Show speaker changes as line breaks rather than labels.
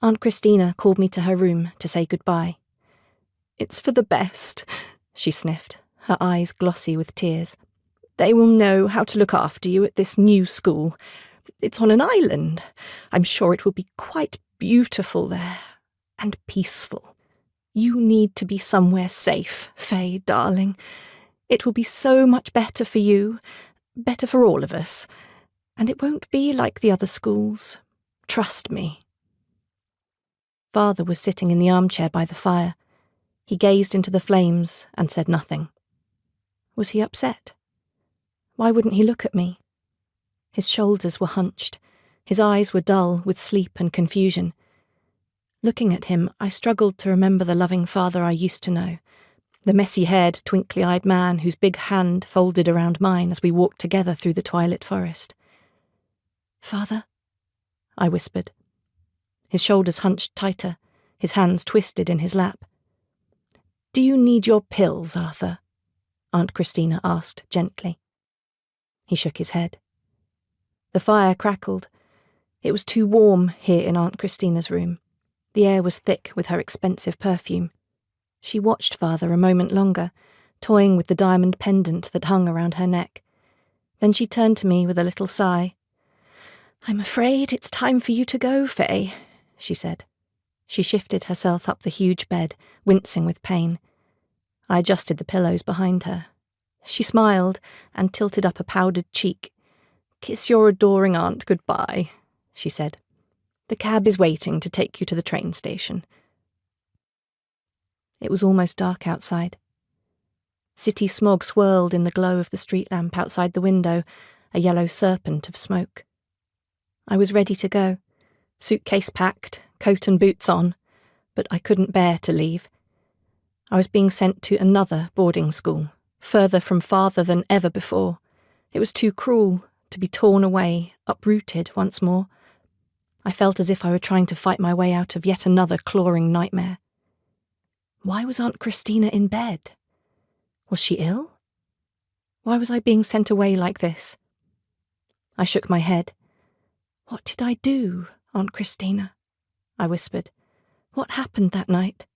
Aunt Christina called me to her room to say goodbye. "It's for the best," she sniffed, her eyes glossy with tears. "They will know how to look after you at this new school. It's on an island. I'm sure it will be quite beautiful there, and peaceful. You need to be somewhere safe, Faye, darling. It will be so much better for you, better for all of us, and it won't be like the other schools. Trust me." Father was sitting in the armchair by the fire. He gazed into the flames and said nothing. Was he upset? Why wouldn't he look at me? His shoulders were hunched. His eyes were dull with sleep and confusion. Looking at him, I struggled to remember the loving father I used to know, the messy-haired, twinkly-eyed man whose big hand folded around mine as we walked together through the twilit forest. "Father?" I whispered. His shoulders hunched tighter, his hands twisted in his lap. "Do you need your pills, Arthur?" Aunt Christina asked gently. He shook his head. The fire crackled. It was too warm here in Aunt Christina's room. The air was thick with her expensive perfume. She watched Father a moment longer, toying with the diamond pendant that hung around her neck. Then she turned to me with a little sigh. "I'm afraid it's time for you to go, Faye," she said. She shifted herself up the huge bed, wincing with pain. I adjusted the pillows behind her. She smiled and tilted up a powdered cheek. "Kiss your adoring aunt goodbye," she said. "The cab is waiting to take you to the train station." It was almost dark outside. City smog swirled in the glow of the street lamp outside the window, a yellow serpent of smoke. I was ready to go, suitcase packed, coat and boots on, but I couldn't bear to leave. I was being sent to another boarding school, further from father than ever before. It was too cruel to be torn away, uprooted once more. I felt as if I were trying to fight my way out of yet another clawing nightmare. Why was Aunt Christina in bed? Was she ill? Why was I being sent away like this? I shook my head. "What did I do, Aunt Christina?" I whispered. "What happened that night?"